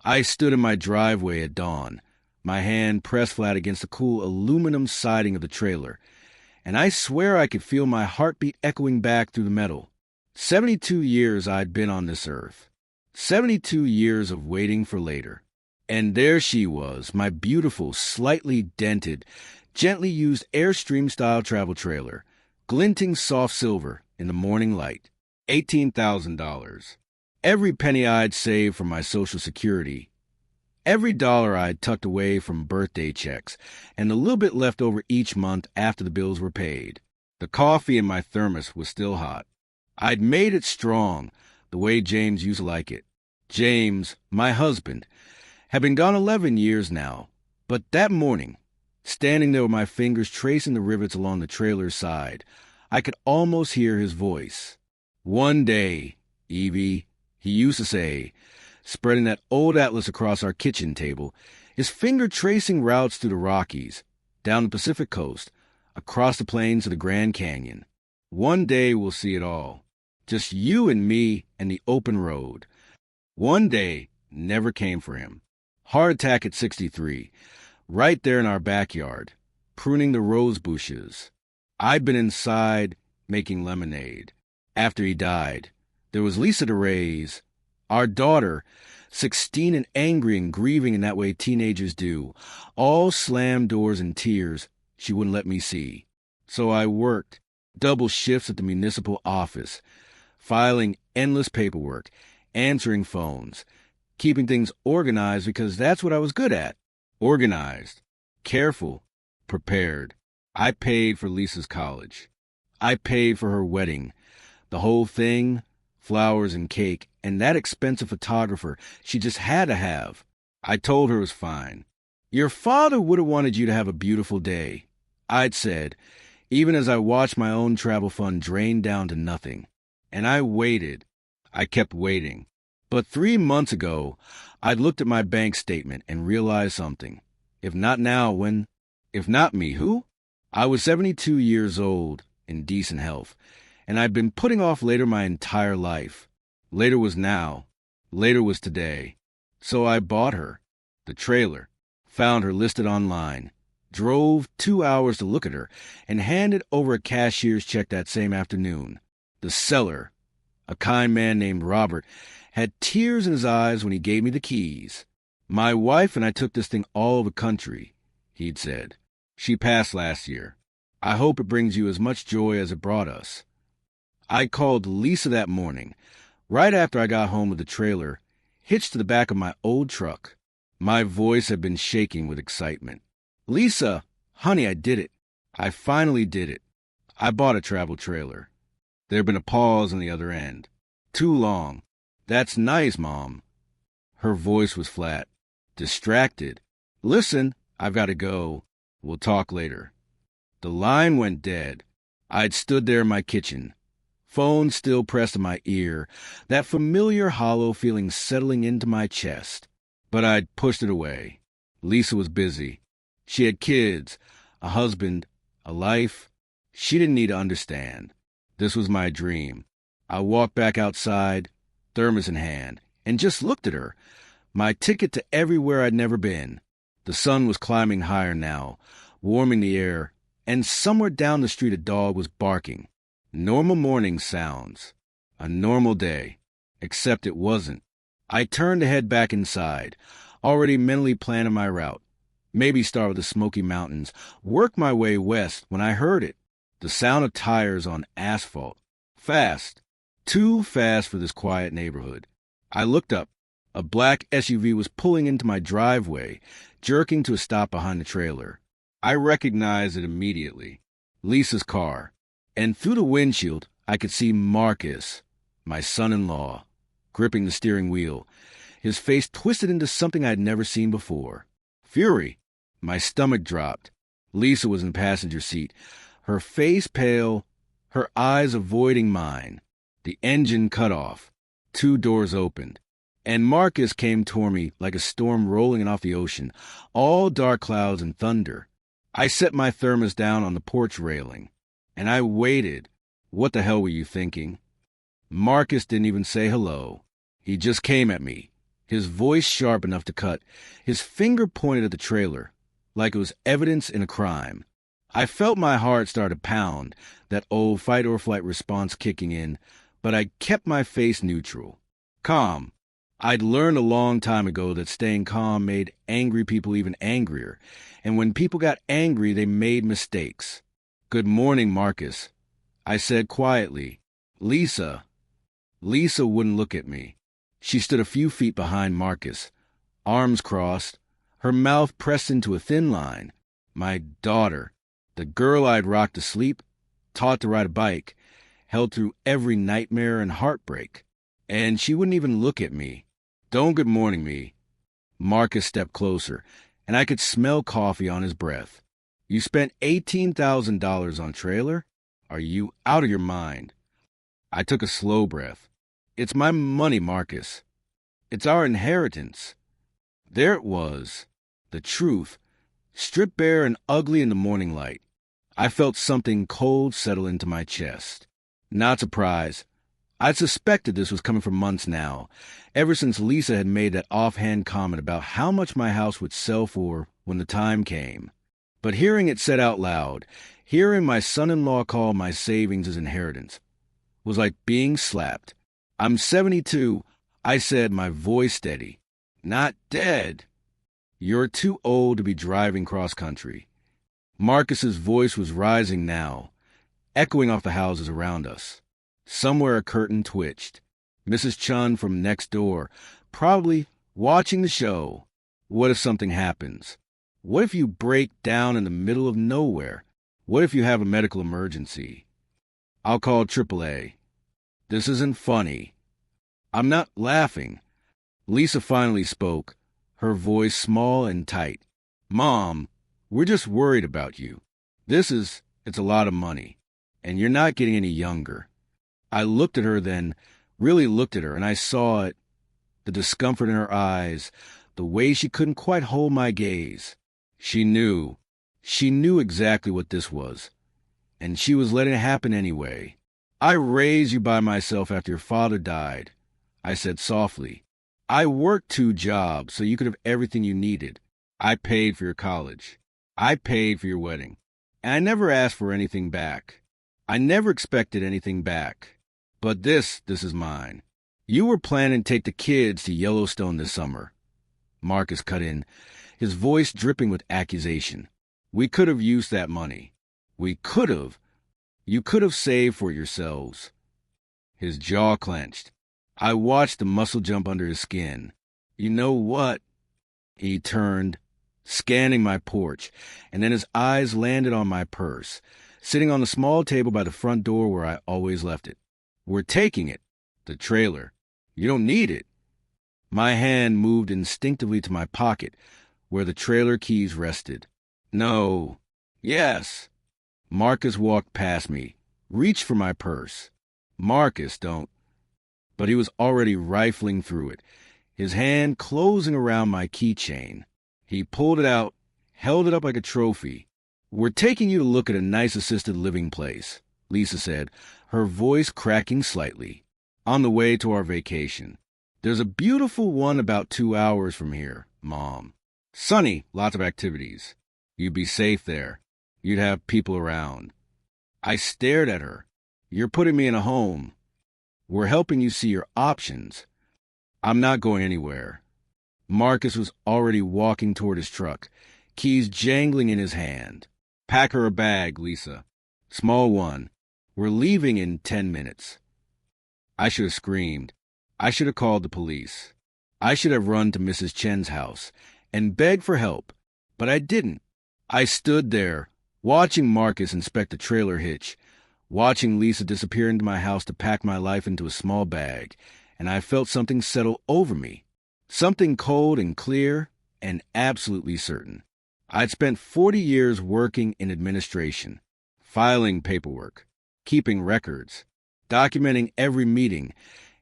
I stood in my driveway at dawn, my hand pressed flat against the cool aluminum siding of the trailer, and I swear I could feel my heartbeat echoing back through the metal. 72 years I'd been on this earth. 72 years of waiting for later. And there she was, my beautiful, slightly dented, gently used Airstream-style travel trailer, glinting soft silver in the morning light. $18,000. Every penny I'd saved from my Social Security, every dollar I'd tucked away from birthday checks, and a little bit left over each month after the bills were paid. The coffee in my thermos was still hot. I'd made it strong, the way James used to like it. James, my husband, had been gone 11 years now, but that morning, standing there with my fingers tracing the rivets along the trailer's side, I could almost hear his voice. "One day, Evie," he used to say, spreading that old atlas across our kitchen table, his finger tracing routes through the Rockies, down the Pacific coast, across the plains to the Grand Canyon. "One day we'll see it all. Just you and me and the open road." One day never came for him. Heart attack at 63, right there in our backyard, pruning the rose bushes. I'd been inside making lemonade. After he died, there was Lisa to raise. Our daughter, 16 and angry and grieving in that way teenagers do, all slammed doors in tears she wouldn't let me see. So I worked double shifts at the municipal office, filing endless paperwork, answering phones, keeping things organized because that's what I was good at. Organized, careful, prepared. I paid for Lisa's college. I paid for her wedding. The whole thing, flowers and cake, and that expensive photographer she just had to have. I told her it was fine. "Your father would have wanted you to have a beautiful day," I'd said, even as I watched my own travel fund drain down to nothing. And I waited. I kept waiting. But 3 months ago, I'd looked at my bank statement and realized something. If not now, when? If not me, who? I was 72 years old, in decent health, and I'd been putting off later my entire life. Later was now. Later was today. So I bought her, the trailer, found her listed online, drove 2 hours to look at her, and handed over a cashier's check that same afternoon. The seller, a kind man named Robert, had tears in his eyes when he gave me the keys. "My wife and I took this thing all over the country," he'd said. "She passed last year. I hope it brings you as much joy as it brought us." I called Lisa that morning, right after I got home with the trailer, hitched to the back of my old truck. My voice had been shaking with excitement. "Lisa, honey, I did it. I finally did it. I bought a travel trailer." There'd been a pause on the other end. Too long. "That's nice, Mom." Her voice was flat, distracted. "Listen, I've got to go. We'll talk later." The line went dead. I'd stood there in my kitchen, phone still pressed to my ear, that familiar hollow feeling settling into my chest. But I'd pushed it away. Lisa was busy. She had kids, a husband, a life. She didn't need to understand. This was my dream. I walked back outside, thermos in hand, and just looked at her. My ticket to everywhere I'd never been. The sun was climbing higher now, warming the air, and somewhere down the street a dog was barking. Normal morning sounds. A normal day. Except it wasn't. I turned to head back inside, already mentally planning my route. Maybe start with the Smoky Mountains, work my way west when I heard it. The sound of tires on asphalt. Fast. Too fast for this quiet neighborhood. I looked up. A black SUV was pulling into my driveway, jerking to a stop behind the trailer. I recognized it immediately. Lisa's car. And through the windshield, I could see Marcus, my son-in-law, gripping the steering wheel, his face twisted into something I'd never seen before. Fury. My stomach dropped. Lisa was in the passenger seat, her face pale, her eyes avoiding mine. The engine cut off. 2 doors opened. And Marcus came toward me like a storm rolling in off the ocean, all dark clouds and thunder. I set my thermos down on the porch railing, and I waited. What the hell were you thinking? Marcus didn't even say hello. He just came at me, his voice sharp enough to cut, his finger pointed at the trailer, like it was evidence in a crime. I felt my heart start to pound, that old fight-or-flight response kicking in, but I kept my face neutral. Calm. I'd learned a long time ago that staying calm made angry people even angrier, and when people got angry, they made mistakes. "Good morning, Marcus," I said quietly. Lisa wouldn't look at me. She stood a few feet behind Marcus, arms crossed, her mouth pressed into a thin line. My daughter, the girl I'd rocked to sleep, taught to ride a bike, held through every nightmare and heartbreak. And she wouldn't even look at me. "Don't good morning me." Marcus stepped closer, and I could smell coffee on his breath. "You spent $18,000 on trailer? Are you out of your mind?" I took a slow breath. "It's my money, Marcus. It's our inheritance." There it was, the truth, stripped bare and ugly in the morning light. I felt something cold settle into my chest. Not surprised. I'd suspected this was coming for months now, ever since Lisa had made that offhand comment about how much my house would sell for when the time came. But hearing it said out loud, hearing my son-in-law call my savings his inheritance, was like being slapped. "I'm 72, I said, my voice steady. "Not dead. You're too old to be driving cross-country." Marcus's voice was rising now, echoing off the houses around us. Somewhere a curtain twitched. Mrs. Chun from next door, probably watching the show. What if something happens? What if you break down in the middle of nowhere? What if you have a medical emergency? "I'll call AAA. This isn't funny." "I'm not laughing." Lisa finally spoke, her voice small and tight. "Mom, we're just worried about you. It's a lot of money, and you're not getting any younger." I looked at her then, really looked at her, and I saw it, the discomfort in her eyes, the way she couldn't quite hold my gaze. She knew exactly what this was, and she was letting it happen anyway. "I raised you by myself after your father died," I said softly. "I worked 2 jobs so you could have everything you needed. I paid for your college. I paid for your wedding. And I never asked for anything back. I never expected anything back. But this is mine. You were planning to take the kids to Yellowstone this summer." Marcus cut in, his voice dripping with accusation. "We could have used that money. We could have. You could have saved for yourselves." His jaw clenched. I watched the muscle jump under his skin. "You know what?" He turned, scanning my porch, and then his eyes landed on my purse, sitting on the small table by the front door where I always left it. "We're taking it. The trailer. You don't need it." My hand moved instinctively to my pocket, where the trailer keys rested. "No. Yes." Marcus walked past me, reached for my purse. "Marcus, don't." But he was already rifling through it, his hand closing around my keychain. He pulled it out, held it up like a trophy. "We're taking you to look at a nice assisted living place," Lisa said, her voice cracking slightly. "On the way to our vacation. There's a beautiful one about 2 hours from here, Mom. Sunny, lots of activities. You'd be safe there. You'd have people around." I stared at her. "You're putting me in a home. We're helping you see your options." "I'm not going anywhere." Marcus was already walking toward his truck, keys jangling in his hand. "Pack her a bag, Lisa. Small one. We're leaving in 10 minutes. I should have screamed. I should have called the police. I should have run to Mrs. Chen's house and begged for help, but I didn't. I stood there, watching Marcus inspect the trailer hitch, watching Lisa disappear into my house to pack my life into a small bag, and I felt something settle over me. Something cold and clear and absolutely certain. I'd spent 40 years working in administration, filing paperwork, keeping records, documenting every meeting,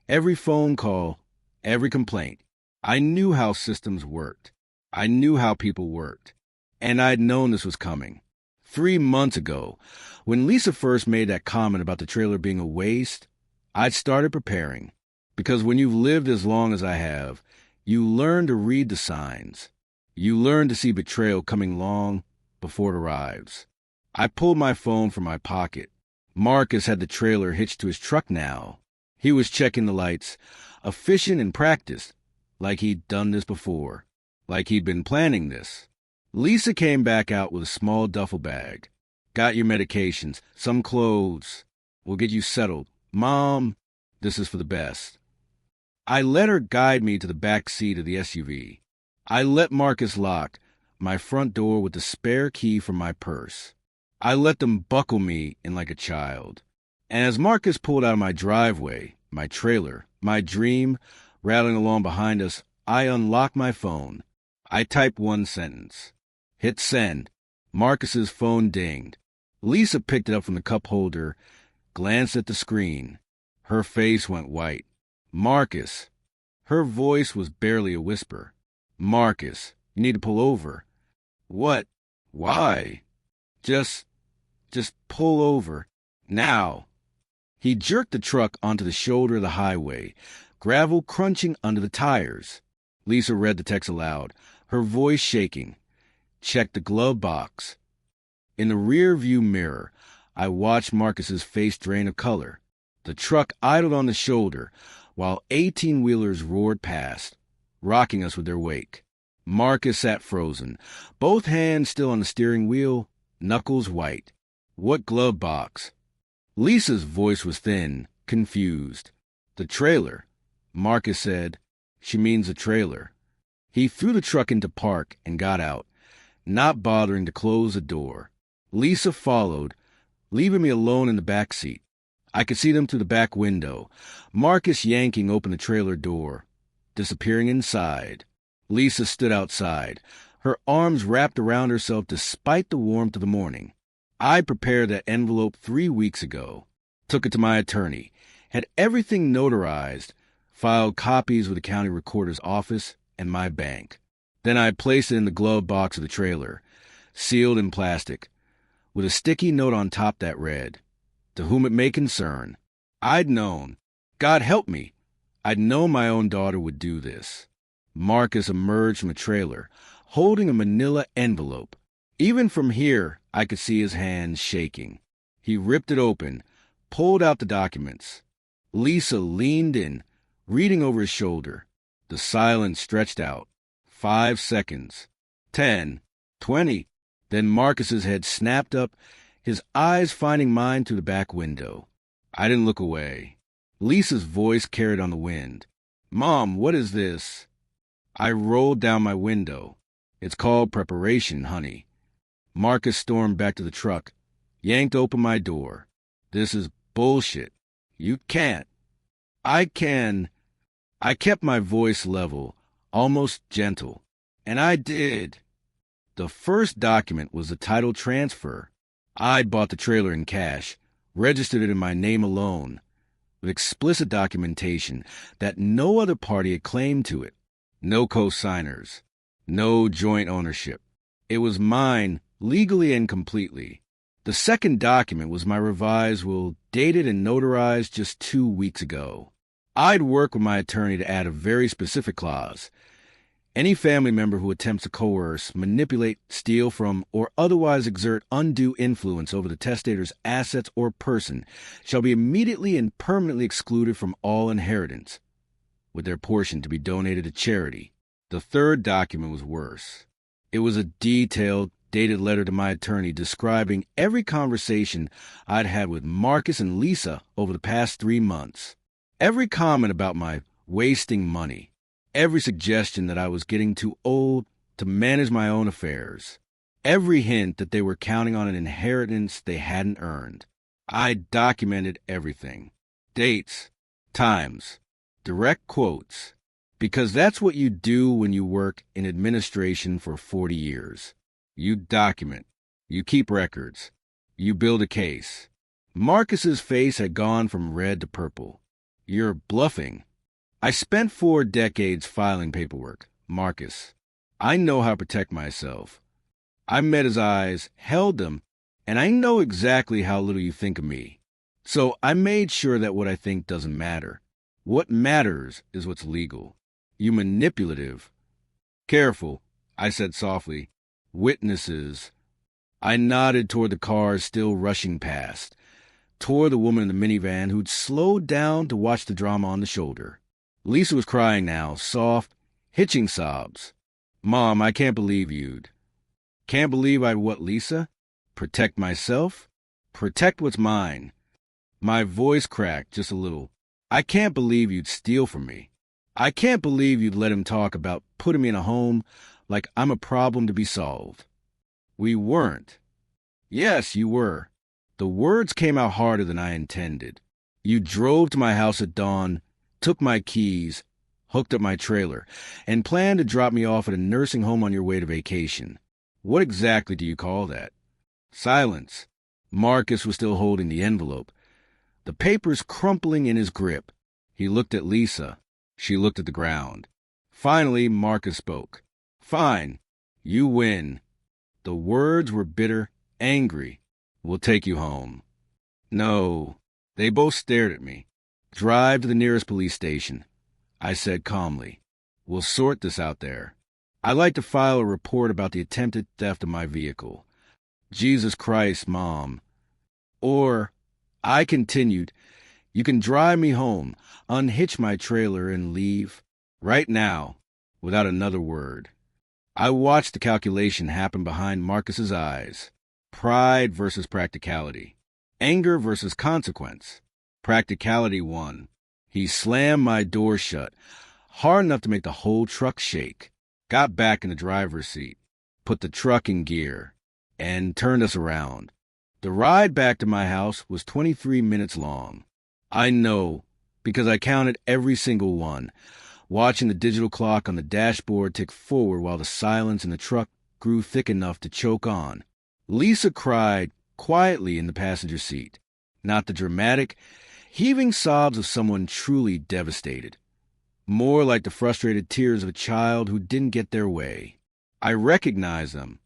every phone call, every complaint. I knew how systems worked. I knew how people worked. And I'd known this was coming. 3 months ago, when Lisa first made that comment about the trailer being a waste, I'd started preparing. Because when you've lived as long as I have, You learn to read the signs. You learn to see betrayal coming long before it arrives. I pulled my phone from my pocket. Marcus had the trailer hitched to his truck now. He was checking the lights, efficient and practiced, like he'd done this before, like he'd been planning this. Lisa came back out with a small duffel bag. Got your medications, some clothes. We'll get you settled. Mom, this is for the best. I let her guide me to the back seat of the SUV. I let Marcus lock my front door with the spare key from my purse. I let them buckle me in like a child. And as Marcus pulled out of my driveway, my trailer, my dream, rattling along behind us, I unlocked my phone. I typed one sentence. Hit send. Marcus's phone dinged. Lisa picked it up from the cup holder, glanced at the screen. Her face went white. Marcus. Her voice was barely a whisper. Marcus, you need to pull over. What? Why? Just pull over. Now. He jerked the truck onto the shoulder of the highway, gravel crunching under the tires. Lisa read the text aloud, her voice shaking. Check the glove box. In the rear view mirror, I watched Marcus's face drain of color. The truck idled on the shoulder, while 18-wheelers roared past, rocking us with their wake. Marcus sat frozen, both hands still on the steering wheel, knuckles white. What glove box? Lisa's voice was thin, confused. The trailer. Marcus said, she means the trailer. He threw the truck into park and got out, not bothering to close the door. Lisa followed, leaving me alone in the back seat. I could see them through the back window, Marcus yanking open the trailer door, disappearing inside. Lisa stood outside, her arms wrapped around herself despite the warmth of the morning. I prepared that envelope 3 weeks ago, took it to my attorney, had everything notarized, filed copies with the county recorder's office and my bank. Then I placed it in the glove box of the trailer, sealed in plastic, with a sticky note on top that read, "To whom it may concern." I'd known. God help me. I'd known my own daughter would do this. Marcus emerged from the trailer, holding a manila envelope. Even from here, I could see his hands shaking. He ripped it open, pulled out the documents. Lisa leaned in, reading over his shoulder. The silence stretched out. 5 seconds. 10. 20. Then Marcus's head snapped up, his eyes finding mine through the back window. I didn't look away. Lisa's voice carried on the wind. Mom, what is this? I rolled down my window. It's called preparation, honey. Marcus stormed back to the truck, yanked open my door. This is bullshit. You can't. I can. I kept my voice level, almost gentle. And I did. The first document was the title transfer. I'd bought the trailer in cash, registered it in my name alone, with explicit documentation that no other party had claim to it. No co-signers. No joint ownership. It was mine, legally and completely. The second document was my revised will, dated and notarized just 2 weeks ago. I'd worked with my attorney to add a very specific clause. Any family member who attempts to coerce, manipulate, steal from, or otherwise exert undue influence over the testator's assets or person shall be immediately and permanently excluded from all inheritance, with their portion to be donated to charity. The third document was worse. It was a detailed, dated letter to my attorney describing every conversation I'd had with Marcus and Lisa over the past 3 months. Every comment about my wasting money. Every suggestion that I was getting too old to manage my own affairs. Every hint that they were counting on an inheritance they hadn't earned. I documented everything. Dates, times, direct quotes. Because that's what you do when you work in administration for 40 years. You document. You keep records. You build a case. Marcus's face had gone from red to purple. You're bluffing. I spent 4 decades filing paperwork, Marcus. I know how to protect myself. I met his eyes, held them, and I know exactly how little you think of me. So I made sure that what I think doesn't matter. What matters is what's legal. You manipulative. Careful, I said softly. Witnesses. I nodded toward the cars still rushing past, toward the woman in the minivan who'd slowed down to watch the drama on the shoulder. Lisa was crying now, soft, hitching sobs. Mom, I can't believe you'd. Can't believe I'd what, Lisa? Protect myself? Protect what's mine. My voice cracked just a little. I can't believe you'd steal from me. I can't believe you'd let him talk about putting me in a home like I'm a problem to be solved. We weren't. Yes, you were. The words came out harder than I intended. You drove to my house at dawn, took my keys, hooked up my trailer, and planned to drop me off at a nursing home on your way to vacation. What exactly do you call that? Silence. Marcus was still holding the envelope, the papers crumpling in his grip. He looked at Lisa. She looked at the ground. Finally, Marcus spoke. Fine. You win. The words were bitter, angry. We'll take you home. No. They both stared at me. Drive to the nearest police station. I said calmly. We'll sort this out there. I'd like to file a report about the attempted theft of my vehicle. Jesus Christ, Mom. Or, I continued, you can drive me home, unhitch my trailer, and leave. Right now, without another word. I watched the calculation happen behind Marcus's eyes. Pride versus practicality. Anger versus consequence. Practicality won. He slammed my door shut, hard enough to make the whole truck shake, got back in the driver's seat, put the truck in gear, and turned us around. The ride back to my house was 23 minutes long. I know, because I counted every single one, watching the digital clock on the dashboard tick forward while the silence in the truck grew thick enough to choke on. Lisa cried quietly in the passenger seat, not the dramatic, heaving sobs of someone truly devastated. More like the frustrated tears of a child who didn't get their way. I recognized them.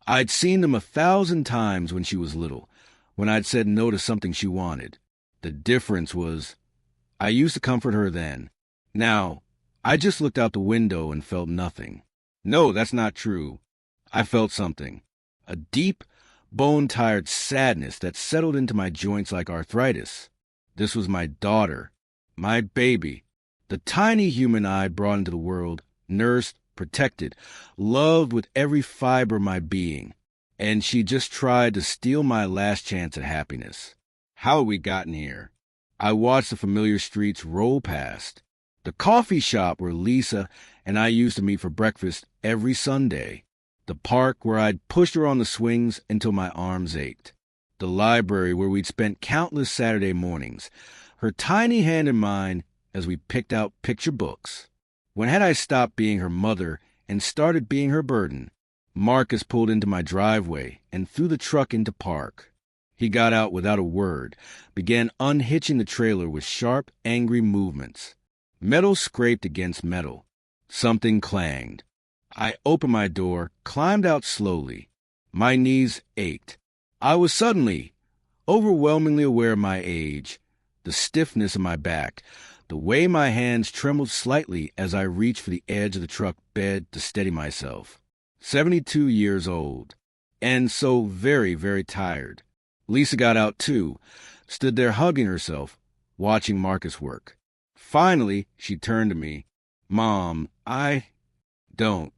I'd seen them 1,000 times when she was little, when I'd said no to something she wanted. The difference was, I used to comfort her then. Now, I just looked out the window and felt nothing. No, that's not true. I felt something. A deep, bone-tired sadness that settled into my joints like arthritis. This was my daughter, my baby, the tiny human I'd brought into the world, nursed, protected, loved with every fiber of my being. And she just tried to steal my last chance at happiness. How had we gotten here? I watched the familiar streets roll past. The coffee shop where Lisa and I used to meet for breakfast every Sunday. The park where I'd pushed her on the swings until my arms ached. The library where we'd spent countless Saturday mornings, her tiny hand in mine as we picked out picture books. When had I stopped being her mother and started being her burden? Marcus pulled into my driveway and threw the truck into park. He got out without a word, began unhitching the trailer with sharp, angry movements. Metal scraped against metal. Something clanged. I opened my door, climbed out slowly. My knees ached. I was suddenly, overwhelmingly aware of my age, the stiffness of my back, the way my hands trembled slightly as I reached for the edge of the truck bed to steady myself. 72 years old, and so very, very tired. Lisa got out too, stood there hugging herself, watching Marcus work. Finally, she turned to me. Mom, don't.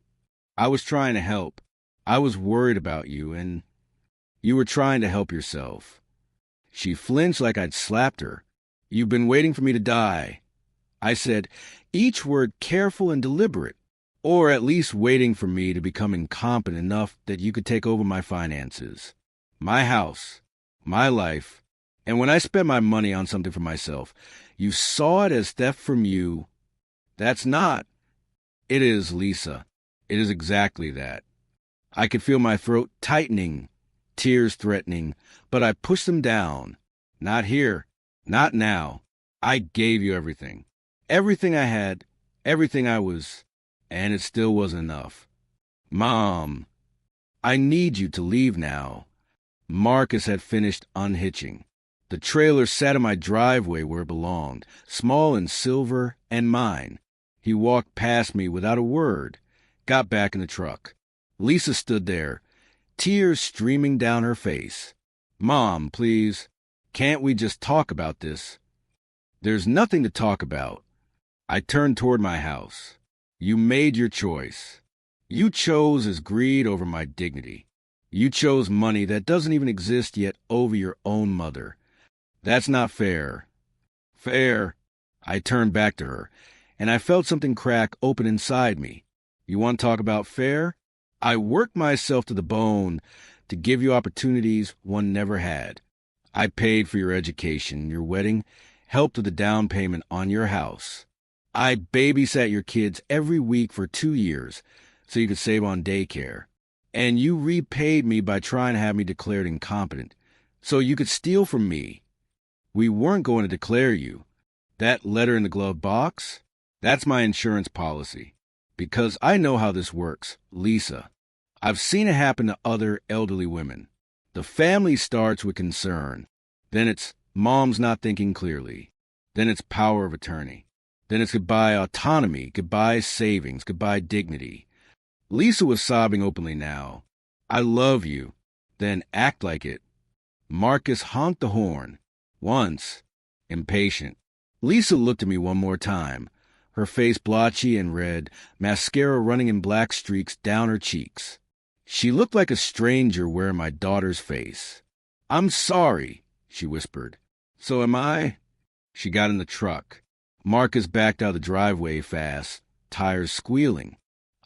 I was trying to help. I was worried about you, and you were trying to help yourself. She flinched like I'd slapped her. You've been waiting for me to die. I said, each word careful and deliberate, or at least waiting for me to become incompetent enough that you could take over my finances, my house, my life, and when I spent my money on something for myself, you saw it as theft from you. That's not. It is, Lisa. It is exactly that. I could feel my throat tightening, tears threatening, but I pushed them down. Not here. Not now. I gave you everything. Everything I had, everything I was, and it still wasn't enough. Mom, I need you to leave now. Marcus had finished unhitching. The trailer sat in my driveway where it belonged, small and silver and mine. He walked past me without a word, got back in the truck. Lisa stood there, tears streaming down her face. Mom, please, can't we just talk about this? There's nothing to talk about. I turned toward my house. You made your choice. You chose his greed over my dignity. You chose money that doesn't even exist yet over your own mother. That's not fair. Fair. I turned back to her, and I felt something crack open inside me. You want to talk about fair? I worked myself to the bone to give you opportunities one never had. I paid for your education, your wedding, helped with the down payment on your house. I babysat your kids every week for 2 years so you could save on daycare. And you repaid me by trying to have me declared incompetent so you could steal from me. We weren't going to declare you. That letter in the glove box, that's my insurance policy. Because I know how this works, Lisa. I've seen it happen to other elderly women. The family starts with concern. Then it's mom's not thinking clearly. Then it's power of attorney. Then it's goodbye autonomy, goodbye savings, goodbye dignity. Lisa was sobbing openly now. I love you. Then act like it. Marcus honked the horn. Once. Impatient. Lisa looked at me one more time, her face blotchy and red, mascara running in black streaks down her cheeks. She looked like a stranger wearing my daughter's face. I'm sorry, she whispered. So am I? She got in the truck. Marcus backed out of the driveway fast, tires squealing.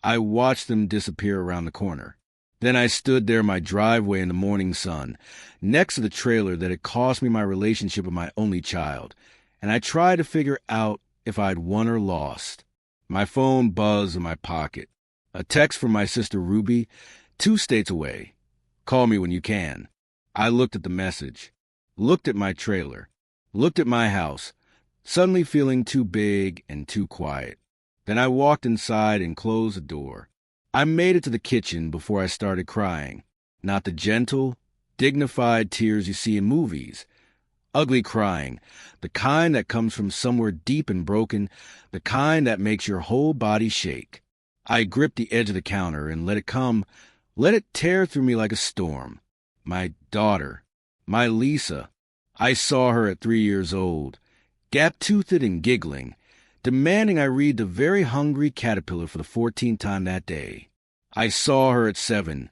I watched them disappear around the corner. Then I stood there in my driveway in the morning sun, next to the trailer that had cost me my relationship with my only child, and I tried to figure out if I'd won or lost. My phone buzzed in my pocket. A text from my sister Ruby, 2 states away. Call me when you can. I looked at the message, looked at my trailer, looked at my house, suddenly feeling too big and too quiet. Then I walked inside and closed the door. I made it to the kitchen before I started crying. Not the gentle, dignified tears you see in movies. Ugly crying, the kind that comes from somewhere deep and broken, the kind that makes your whole body shake. I gripped the edge of the counter and let it come, let it tear through me like a storm. My daughter, my Lisa. I saw her at 3 years old, gap-toothed and giggling, demanding I read The Very Hungry Caterpillar for the 14th time that day. I saw her at 7,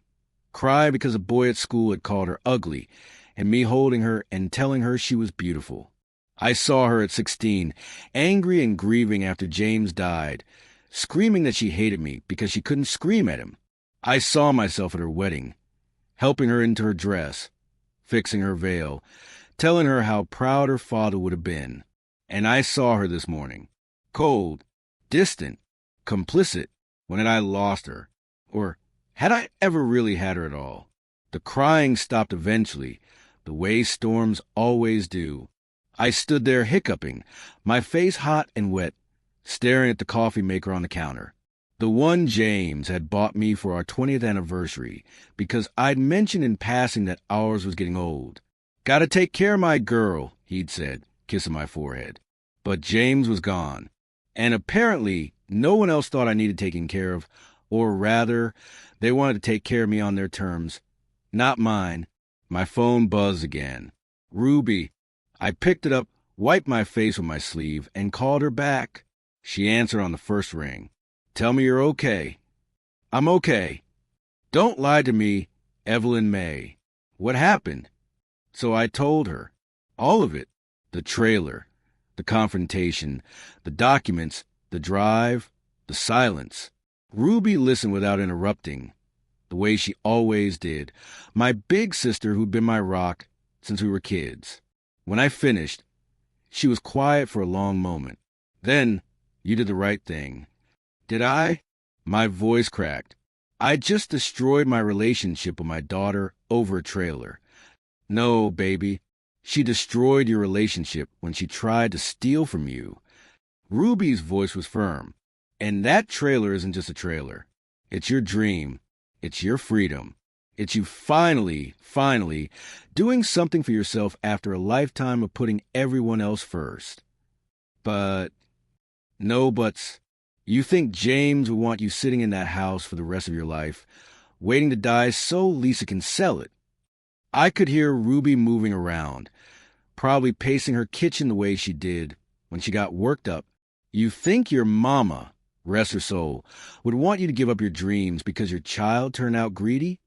cry because a boy at school had called her ugly, and me holding her and telling her she was beautiful. I saw her at 16, angry and grieving after James died, screaming that she hated me because she couldn't scream at him. I saw myself at her wedding, helping her into her dress, fixing her veil, telling her how proud her father would have been. And I saw her this morning, cold, distant, complicit, when had I lost her? Or had I ever really had her at all? The crying stopped eventually, the way storms always do. I stood there hiccuping, my face hot and wet, staring at the coffee maker on the counter. The one James had bought me for our 20th anniversary because I'd mentioned in passing that ours was getting old. Gotta take care of my girl, he'd said, kissing my forehead. But James was gone. And apparently, no one else thought I needed taking care of, or rather, they wanted to take care of me on their terms. Not mine. My phone buzzed again. Ruby. I picked it up, wiped my face with my sleeve, and called her back. She answered on the first ring. Tell me you're okay. I'm okay. Don't lie to me, Evelyn May. What happened? So I told her. All of it. The trailer. The confrontation, the documents, the drive, the silence. Ruby listened without interrupting, the way she always did, my big sister who'd been my rock since we were kids. When I finished, she was quiet for a long moment. Then, you did the right thing. Did I? My voice cracked. I just destroyed my relationship with my daughter over a trailer. No, baby. She destroyed your relationship when she tried to steal from you. Ruby's voice was firm. And that trailer isn't just a trailer. It's your dream. It's your freedom. It's you finally doing something for yourself after a lifetime of putting everyone else first. But, no buts. You think James would want you sitting in that house for the rest of your life, waiting to die so Lisa can sell it. I could hear Ruby moving around, probably pacing her kitchen the way she did when she got worked up. You think your mama, rest her soul, would want you to give up your dreams because your child turned out greedy?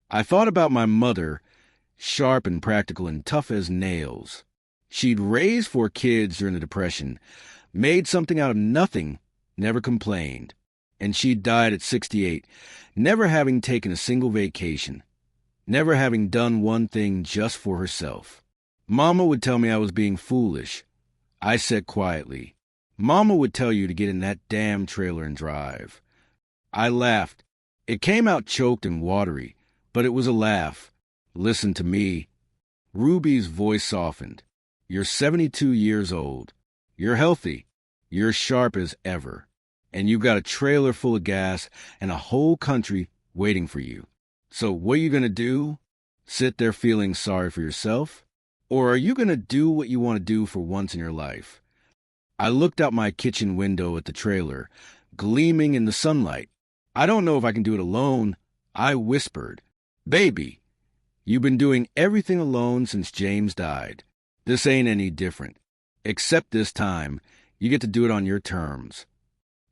I thought about my mother, sharp and practical and tough as nails. She'd raised 4 kids during the Depression, made something out of nothing, never complained. And she died at 68, never having taken a single vacation, never having done one thing just for herself. Mama would tell me I was being foolish. I said quietly, Mama would tell you to get in that damn trailer and drive. I laughed. It came out choked and watery, but it was a laugh. Listen to me. Ruby's voice softened. You're 72 years old. You're healthy. You're sharp as ever. And you've got a trailer full of gas and a whole country waiting for you. So what are you going to do? Sit there feeling sorry for yourself? Or are you going to do what you want to do for once in your life? I looked out my kitchen window at the trailer, gleaming in the sunlight. I don't know if I can do it alone. I whispered, Baby, you've been doing everything alone since James died. This ain't any different. Except this time, you get to do it on your terms.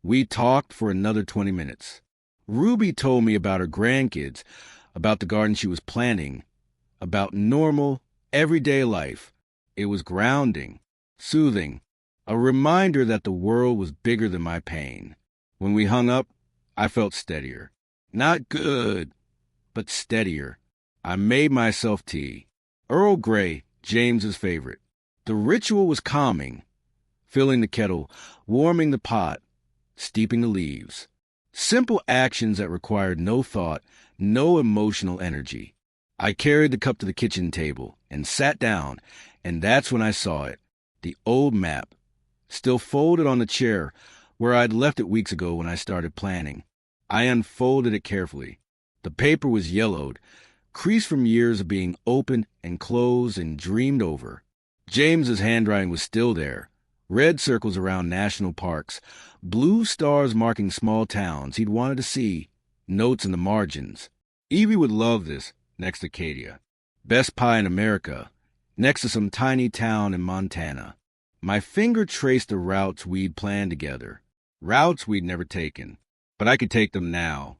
We talked for another 20 minutes. Ruby told me about her grandkids, about the garden she was planting, about normal, everyday life. It was grounding, soothing, a reminder that the world was bigger than my pain. When we hung up, I felt steadier. Not good, but steadier. I made myself tea. Earl Grey, James's favorite. The ritual was calming. Filling the kettle, warming the pot, steeping the leaves. Simple actions that required no thought, no emotional energy. I carried the cup to the kitchen table and sat down, and that's when I saw it. The old map, still folded on the chair where I'd left it weeks ago when I started planning. I unfolded it carefully. The paper was yellowed, creased from years of being opened and closed and dreamed over. James's handwriting was still there. Red circles around national parks, blue stars marking small towns he'd wanted to see, notes in the margins. Evie would love this, next to Acadia. Best pie in America, next to some tiny town in Montana. My finger traced the routes we'd planned together, routes we'd never taken, but I could take them now.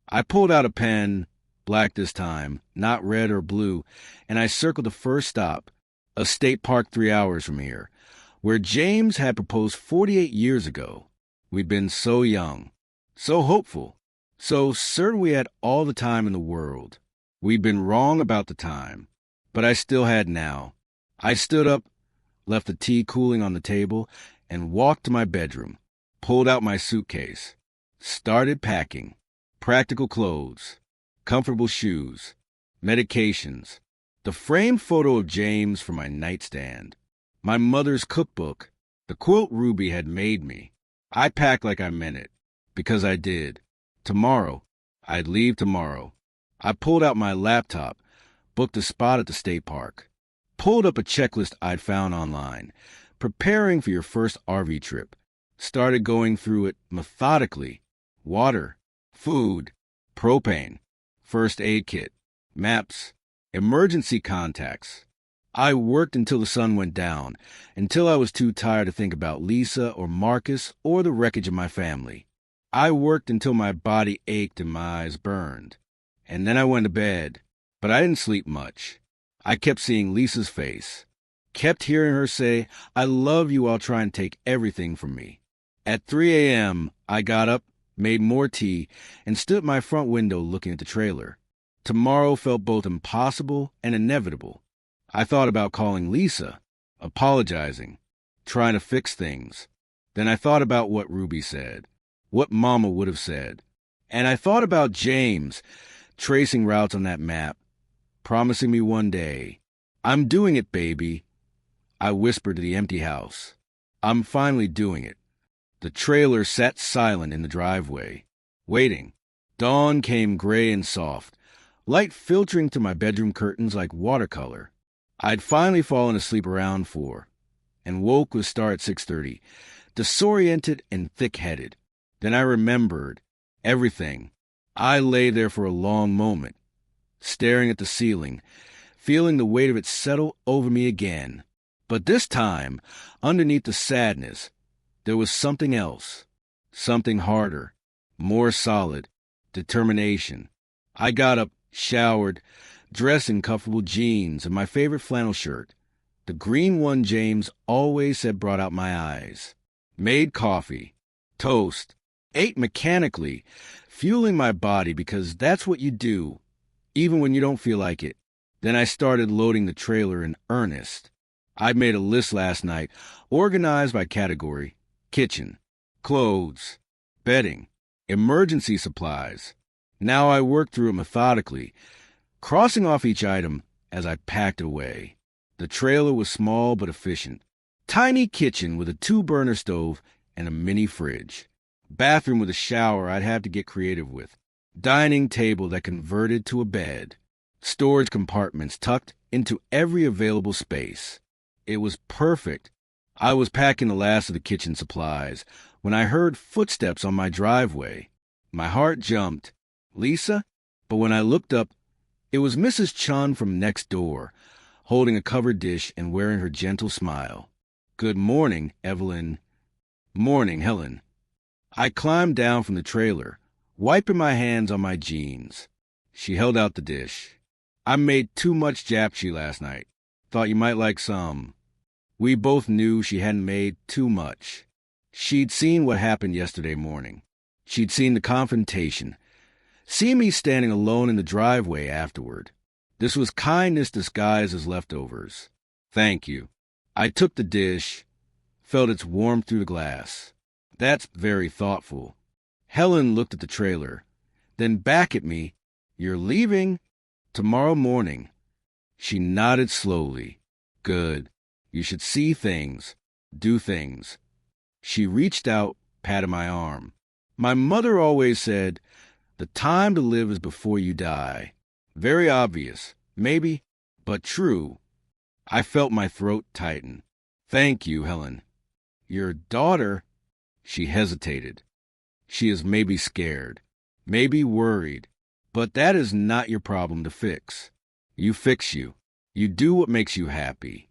I pulled out a pen, black this time, not red or blue, and I circled the first stop, a state park 3 hours from here, where James had proposed 48 years ago. We'd been so young, so hopeful, so certain we had all the time in the world. We'd been wrong about the time, but I still had now. I stood up, left the tea cooling on the table, and walked to my bedroom, pulled out my suitcase, started packing. Practical clothes, comfortable shoes, medications, the framed photo of James for my nightstand, my mother's cookbook, the quilt Ruby had made me. I packed like I meant it, because I did. Tomorrow, I'd leave tomorrow. I pulled out my laptop, booked a spot at the state park, pulled up a checklist I'd found online, preparing for your first RV trip, started going through it methodically. Water, food, propane, first aid kit, maps, emergency contacts. I worked until the sun went down, until I was too tired to think about Lisa or Marcus or the wreckage of my family. I worked until my body ached and my eyes burned. And then I went to bed, but I didn't sleep much. I kept seeing Lisa's face, kept hearing her say, I love you while trying to take everything from me. At 3 a.m., I got up, made more tea, and stood at my front window looking at the trailer. Tomorrow felt both impossible and inevitable. I thought about calling Lisa, apologizing, trying to fix things. Then I thought about what Ruby said, what Mama would have said. And I thought about James, tracing routes on that map, promising me one day, I'm doing it, baby. I whispered to the empty house. I'm finally doing it. The trailer sat silent in the driveway, waiting. Dawn came gray and soft, light filtering through my bedroom curtains like watercolor. I'd finally fallen asleep around 4, and woke with a start at 6:30, disoriented and thick-headed. Then I remembered everything. I lay there for a long moment, staring at the ceiling, feeling the weight of it settle over me again. But this time, underneath the sadness, there was something else, something harder, more solid, determination. I got up, showered, dressed in comfortable jeans and my favorite flannel shirt, the green one James always said brought out my eyes. Made coffee, toast, ate mechanically, fueling my body because that's what you do, even when you don't feel like it. Then I started loading the trailer in earnest. I made a list last night, organized by category: kitchen, clothes, bedding, emergency supplies. Now I worked through it methodically, crossing off each item as I packed away. The trailer was small but efficient. Tiny kitchen with a 2-burner stove and a mini fridge. Bathroom with a shower I'd have to get creative with. Dining table that converted to a bed. Storage compartments tucked into every available space. It was perfect. I was packing the last of the kitchen supplies when I heard footsteps on my driveway. My heart jumped. Lisa? But when I looked up, it was Mrs. Chun from next door, holding a covered dish and wearing her gentle smile. Good morning, Evelyn. Morning, Helen. I climbed down from the trailer, wiping my hands on my jeans. She held out the dish. I made too much japchae last night. Thought you might like some. We both knew she hadn't made too much. She'd seen what happened yesterday morning. She'd seen the confrontation. Seen me standing alone in the driveway afterward. This was kindness disguised as leftovers. Thank you. I took the dish, felt its warmth through the glass. That's very thoughtful. Helen looked at the trailer, then back at me. You're leaving? Tomorrow morning. She nodded slowly. Good. You should see things, do things. She reached out, patted my arm. My mother always said, the time to live is before you die. Very obvious, maybe, but true. I felt my throat tighten. Thank you, Helen. Your daughter? She hesitated. She is maybe scared, maybe worried, but that is not your problem to fix. You fix you. You do what makes you happy.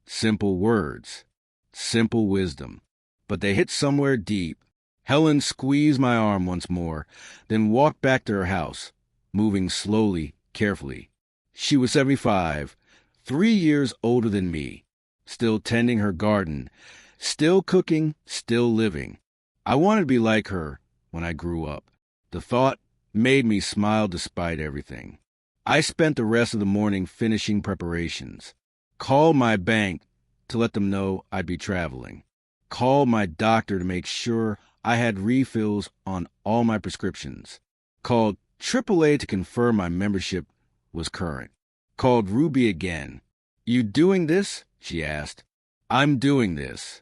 Simple words, simple wisdom, but they hit somewhere deep. Helen squeezed my arm once more, then walked back to her house, moving slowly, carefully. She was 75, 3 years older than me, still tending her garden, still cooking, still living. I wanted to be like her when I grew up. The thought made me smile despite everything. I spent the rest of the morning finishing preparations. Called my bank to let them know I'd be traveling. Called my doctor to make sure I had refills on all my prescriptions. Called AAA to confirm my membership was current. Called Ruby again. You doing this? She asked. I'm doing this.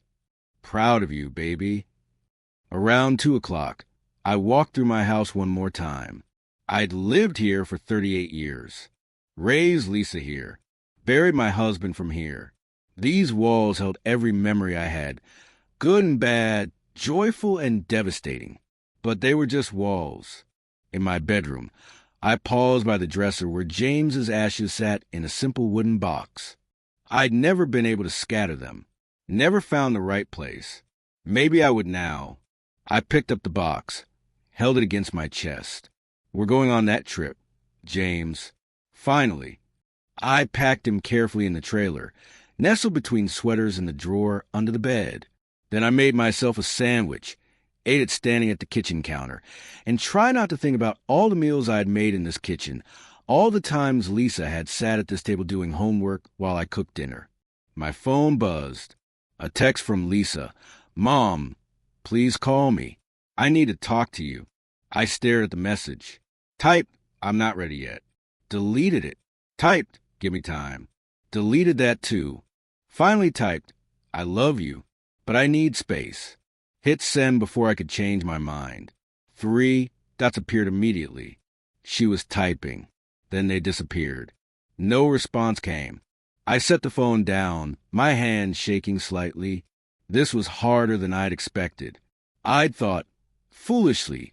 Proud of you, baby. Around 2 o'clock, I walked through my house one more time. I'd lived here for 38 years. Raised Lisa here. Buried my husband from here. These walls held every memory I had, good and bad, joyful and devastating. But they were just walls. In my bedroom, I paused by the dresser where James's ashes sat in a simple wooden box. I'd never been able to scatter them, never found the right place. Maybe I would now. I picked up the box, held it against my chest. We're going on that trip, James. Finally, I packed him carefully in the trailer, nestled between sweaters in the drawer under the bed. Then I made myself a sandwich, ate it standing at the kitchen counter, and tried not to think about all the meals I had made in this kitchen, all the times Lisa had sat at this table doing homework while I cooked dinner. My phone buzzed. A text from Lisa. Mom, please call me. I need to talk to you. I stared at the message. Typed, I'm not ready yet. Deleted it. Typed, give me time. Deleted that too. Finally typed, I love you, but I need space. Hit send before I could change my mind. 3 dots appeared immediately. She was typing. Then they disappeared. No response came. I set the phone down, my hand shaking slightly. This was harder than I'd expected. I'd thought foolishly,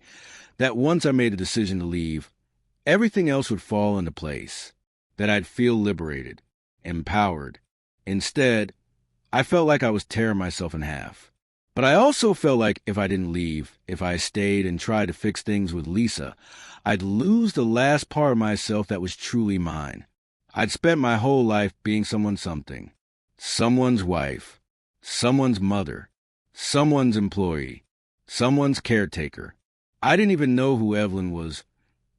that once I made a decision to leave, everything else would fall into place, that I'd feel liberated, empowered. Instead, I felt like I was tearing myself in half. But I also felt like if I didn't leave, if I stayed and tried to fix things with Lisa, I'd lose the last part of myself that was truly mine. I'd spent my whole life being someone's something. Someone's wife, someone's mother, someone's employee, someone's caretaker. I didn't even know who Evelyn was,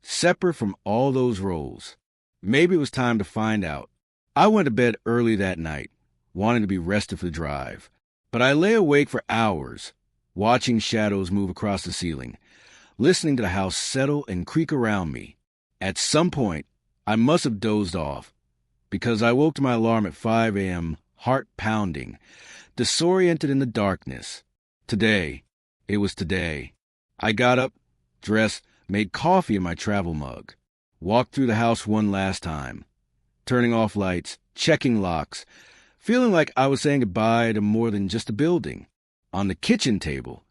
separate from all those roles. Maybe it was time to find out. I went to bed early that night, wanting to be rested for the drive. But I lay awake for hours, watching shadows move across the ceiling, listening to the house settle and creak around me. At some point, I must have dozed off, because I woke to my alarm at 5 a.m., heart pounding, disoriented in the darkness. Today. It was today. I got up, dressed, made coffee in my travel mug, walked through the house one last time, turning off lights, checking locks, feeling like I was saying goodbye to more than just a building. On the kitchen table,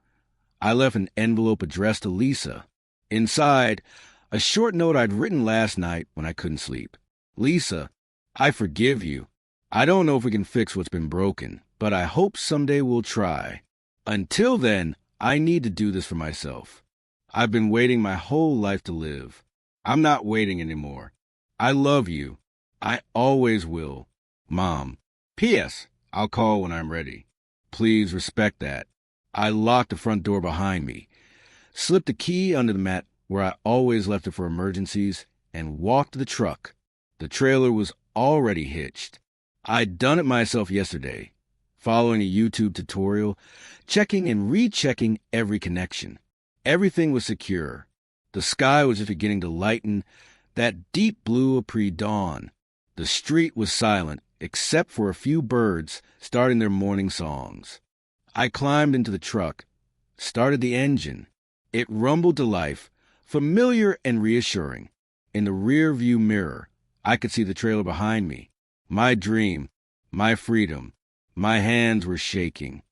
I left an envelope addressed to Lisa. Inside, a short note I'd written last night when I couldn't sleep. Lisa, I forgive you. I don't know if we can fix what's been broken, but I hope someday we'll try. Until then, I need to do this for myself. I've been waiting my whole life to live. I'm not waiting anymore. I love you. I always will. Mom. P.S. I'll call when I'm ready. Please respect that. I locked the front door behind me, slipped the key under the mat where I always left it for emergencies, and walked to the truck. The trailer was already hitched. I'd done it myself yesterday, following a YouTube tutorial, checking and rechecking every connection. Everything was secure. The sky was just beginning to lighten, that deep blue of pre-dawn. The street was silent, except for a few birds starting their morning songs. I climbed into the truck, started the engine. It rumbled to life, familiar and reassuring. In the rear-view mirror, I could see the trailer behind me. My dream, my freedom. My hands were shaking.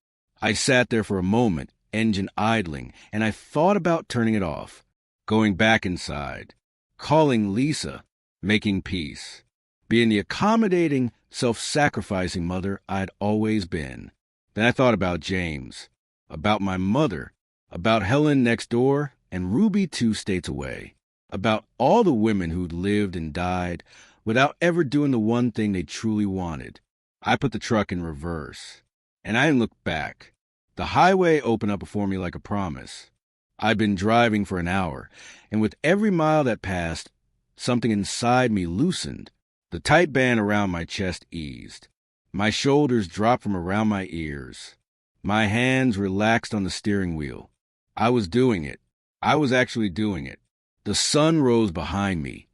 I sat there for a moment, engine idling, and I thought about turning it off, going back inside, calling Lisa, making peace, being the accommodating, self-sacrificing mother I'd always been. Then I thought about James, about my mother, about Helen next door and Ruby 2 states away, about all the women who'd lived and died without ever doing the one thing they truly wanted. I put the truck in reverse, and I didn't look back. The highway opened up before me like a promise. I'd been driving for an hour, and with every mile that passed, something inside me loosened. The tight band around my chest eased. My shoulders dropped from around my ears. My hands relaxed on the steering wheel. I was doing it. I was actually doing it. The sun rose behind me,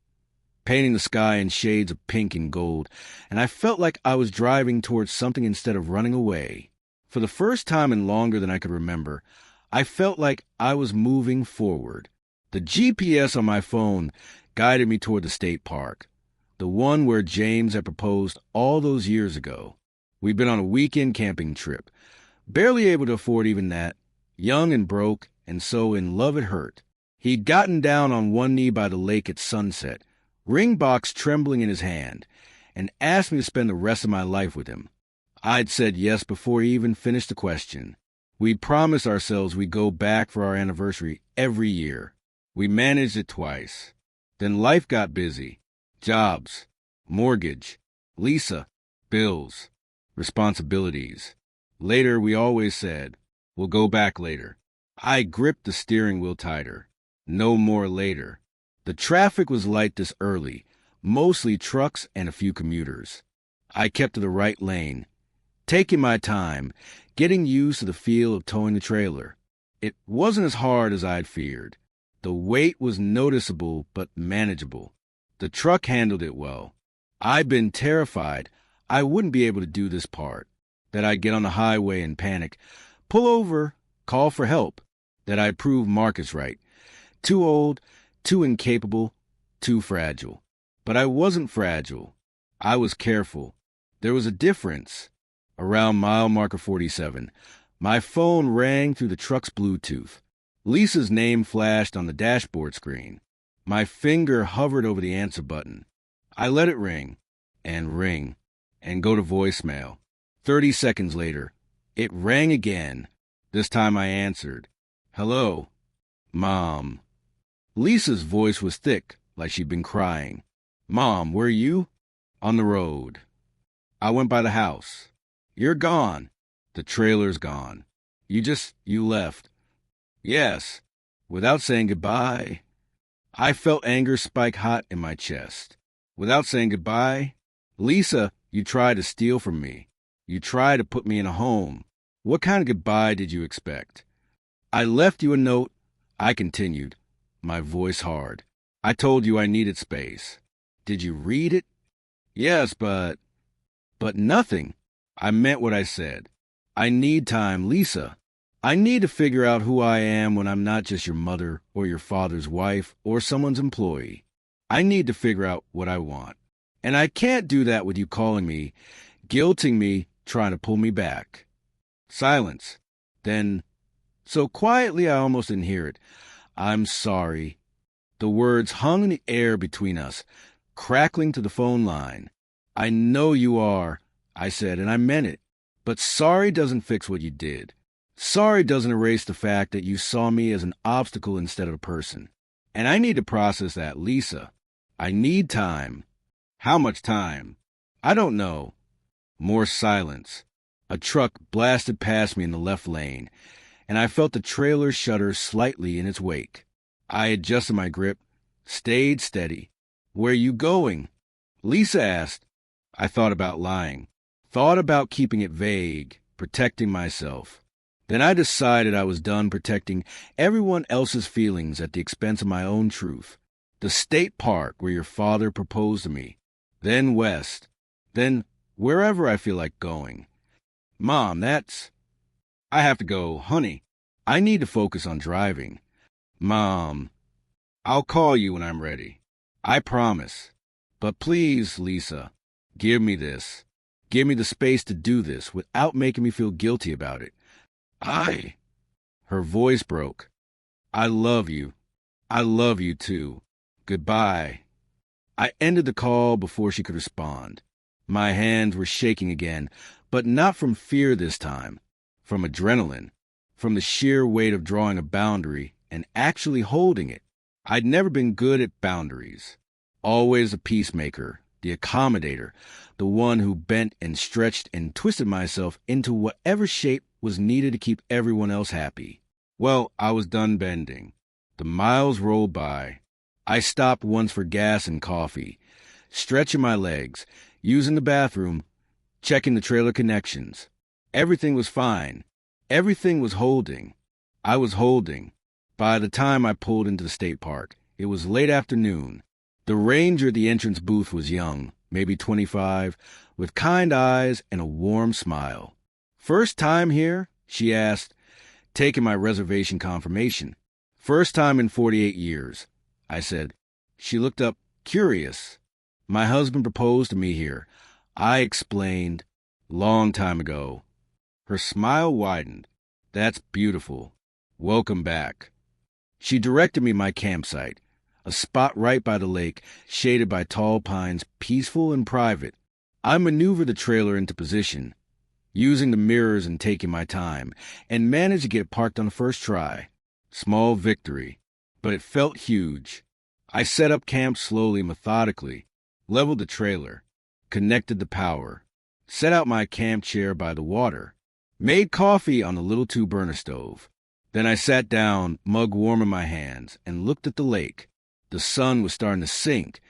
painting the sky in shades of pink and gold, and I felt like I was driving towards something instead of running away. For the first time in longer than I could remember, I felt like I was moving forward. The GPS on my phone guided me toward the state park, the one where James had proposed all those years ago. We'd been on a weekend camping trip, barely able to afford even that, young and broke, and so in love it hurt. He'd gotten down on one knee by the lake at sunset, ring box trembling in his hand, and asked me to spend the rest of my life with him. I'd said yes before he even finished the question. We'd promised ourselves we'd go back for our anniversary every year. We managed it twice. Then life got busy. Jobs, mortgage, Lisa, bills, responsibilities. Later, we always said, we'll go back later. I gripped the steering wheel tighter. No more later. The traffic was light this early, mostly trucks and a few commuters. I kept to the right lane, taking my time, getting used to the feel of towing the trailer. It wasn't as hard as I'd feared. The weight was noticeable but manageable. The truck handled it well. I'd been terrified I wouldn't be able to do this part, that I'd get on the highway and panic, pull over, call for help, that I'd prove Marcus right. Too old, too incapable, too fragile. But I wasn't fragile. I was careful. There was a difference. Around mile marker 47, my phone rang through the truck's Bluetooth. Lisa's name flashed on the dashboard screen. My finger hovered over the answer button. I let it ring, and go to voicemail. 30 seconds later, it rang again. This time I answered. Hello, Mom. Lisa's voice was thick, like she'd been crying. Mom, where are you? On the road. I went by the house. You're gone. The trailer's gone. You left. Yes, without saying goodbye. I felt anger spike hot in my chest. Without saying goodbye? Lisa, you tried to steal from me. You tried to put me in a home. What kind of goodbye did you expect? I left you a note. I continued, my voice hard. I told you I needed space. Did you read it? Yes, but nothing. I meant what I said. I need time, Lisa. I need to figure out who I am when I'm not just your mother or your father's wife or someone's employee. I need to figure out what I want. And I can't do that with you calling me, guilting me, trying to pull me back. Silence. Then, so quietly I almost didn't hear it, I'm sorry. The words hung in the air between us, crackling to the phone line. I know you are, I said, and I meant it. But sorry doesn't fix what you did. Sorry doesn't erase the fact that you saw me as an obstacle instead of a person. And I need to process that, Lisa. I need time. How much time? I don't know. More silence. A truck blasted past me in the left lane, and I felt the trailer shudder slightly in its wake. I adjusted my grip, stayed steady. Where are you going? Lisa asked. I thought about lying. Thought about keeping it vague, protecting myself. Then I decided I was done protecting everyone else's feelings at the expense of my own truth. The state park where your father proposed to me. Then west. Then wherever I feel like going. Mom, I have to go. Honey, I need to focus on driving. Mom, I'll call you when I'm ready. I promise. But please, Lisa, give me this. Give me the space to do this without making me feel guilty about it. Her voice broke. I love you. I love you too. Goodbye. I ended the call before she could respond. My hands were shaking again, but not from fear this time, from adrenaline, from the sheer weight of drawing a boundary and actually holding it. I'd never been good at boundaries. Always a peacemaker, the accommodator, the one who bent and stretched and twisted myself into whatever shape was needed to keep everyone else happy. Well, I was done bending. The miles rolled by. I stopped once for gas and coffee, stretching my legs, using the bathroom, checking the trailer connections. Everything was fine. Everything was holding. I was holding. By the time I pulled into the state park, it was late afternoon. The ranger at the entrance booth was young, maybe 25, with kind eyes and a warm smile. First time here? She asked, taking my reservation confirmation. First time in 48 years, I said. She looked up, curious. My husband proposed to me here. I explained, long time ago. Her smile widened. That's beautiful. Welcome back. She directed me my campsite, a spot right by the lake, shaded by tall pines, peaceful and private. I maneuvered the trailer into position, using the mirrors and taking my time, and managed to get it parked on the first try. Small victory, but it felt huge. I set up camp slowly, methodically, leveled the trailer, connected the power, set out my camp chair by the water, made coffee on the little 2-burner stove. Then I sat down, mug warm in my hands, and looked at the lake. The sun was starting to sink,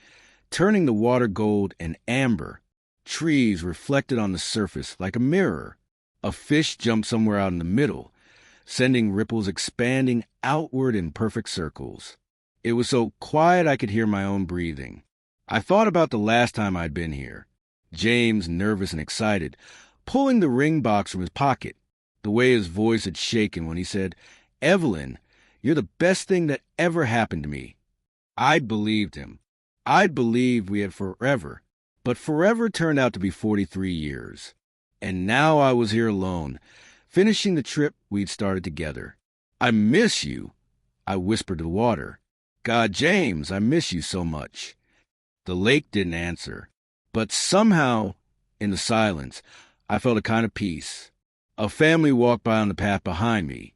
turning the water gold and amber. Trees reflected on the surface like a mirror. A fish jumped somewhere out in the middle, sending ripples expanding outward in perfect circles. It was so quiet I could hear my own breathing. I thought about the last time I'd been here. James, nervous and excited, pulling the ring box from his pocket. The way his voice had shaken when he said, "Evelyn, you're the best thing that ever happened to me." I'd believed him. I'd believed we had forever. But forever turned out to be 43 years. And now I was here alone, finishing the trip we'd started together. I miss you, I whispered to the water. God, James, I miss you so much. The lake didn't answer, but somehow, in the silence, I felt a kind of peace. A family walked by on the path behind me.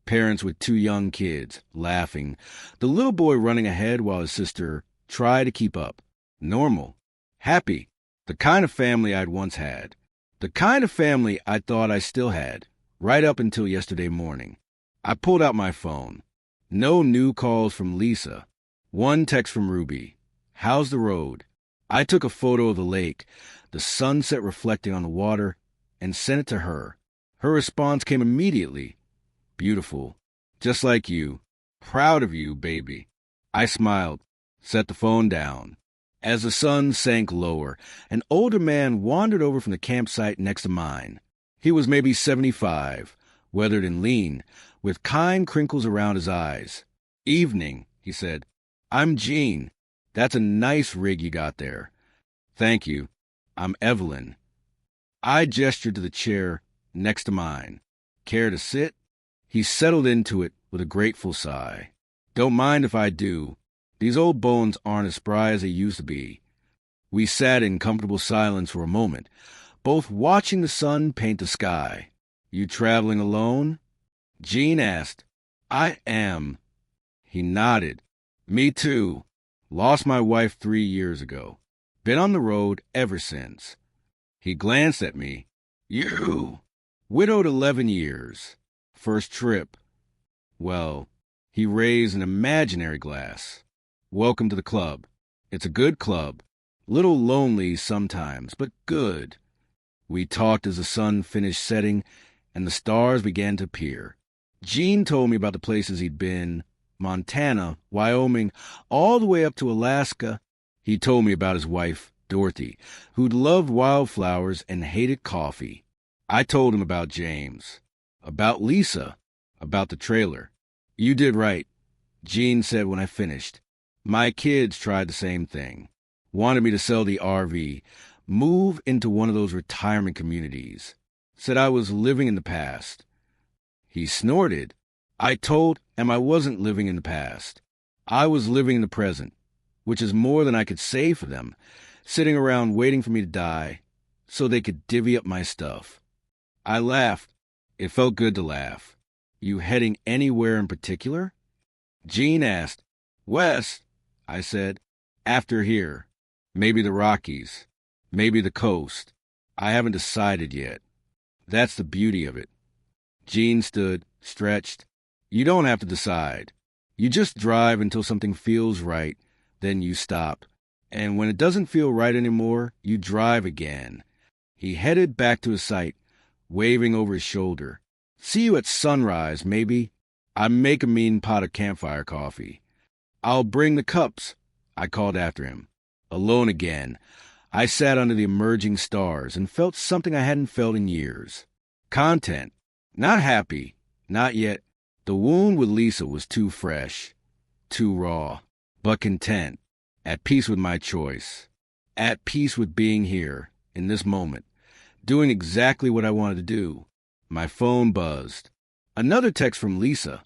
Parents with two young kids, laughing. The little boy running ahead while his sister tried to keep up. Normal. Happy. The kind of family I'd once had. The kind of family I thought I still had, right up until yesterday morning. I pulled out my phone. No new calls from Lisa. One text from Ruby. How's the road? I took a photo of the lake, the sunset reflecting on the water, and sent it to her. Her response came immediately. Beautiful. Just like you. Proud of you, baby. I smiled, set the phone down. As the sun sank lower, an older man wandered over from the campsite next to mine. He was maybe 75, weathered and lean, with kind crinkles around his eyes. Evening, he said. I'm Gene. That's a nice rig you got there. Thank you. I'm Evelyn. I gestured to the chair next to mine. Care to sit? He settled into it with a grateful sigh. Don't mind if I do. These old bones aren't as spry as they used to be. We sat in comfortable silence for a moment, both watching the sun paint the sky. You traveling alone? Gene asked. I am. He nodded. Me too. Lost my wife 3 years ago. Been on the road ever since. He glanced at me. You. Widowed 11 years. First trip. Well, he raised an imaginary glass. Welcome to the club. It's a good club. Little lonely sometimes, but good. We talked as the sun finished setting and the stars began to appear. Gene told me about the places he'd been, Montana, Wyoming, all the way up to Alaska. He told me about his wife, Dorothy, who loved wildflowers and hated coffee. I told him about James, about Lisa, about the trailer. You did right, Gene said when I finished. My kids tried the same thing. Wanted me to sell the RV, move into one of those retirement communities. Said I was living in the past. He snorted. I told him I wasn't living in the past. I was living in the present, which is more than I could say for them, sitting around waiting for me to die so they could divvy up my stuff. I laughed. It felt good to laugh. You heading anywhere in particular? Gene asked. West, I said. After here. Maybe the Rockies. Maybe the coast. I haven't decided yet. That's the beauty of it. Gene stood, stretched. You don't have to decide. You just drive until something feels right, then you stop. And when it doesn't feel right anymore, you drive again. He headed back to his site, waving over his shoulder. See you at sunrise, maybe. I make a mean pot of campfire coffee. I'll bring the cups, I called after him. Alone again, I sat under the emerging stars and felt something I hadn't felt in years. Content. Not happy. Not yet. The wound with Lisa was too fresh, too raw, but content, at peace with my choice, at peace with being here, in this moment, doing exactly what I wanted to do. My phone buzzed. Another text from Lisa.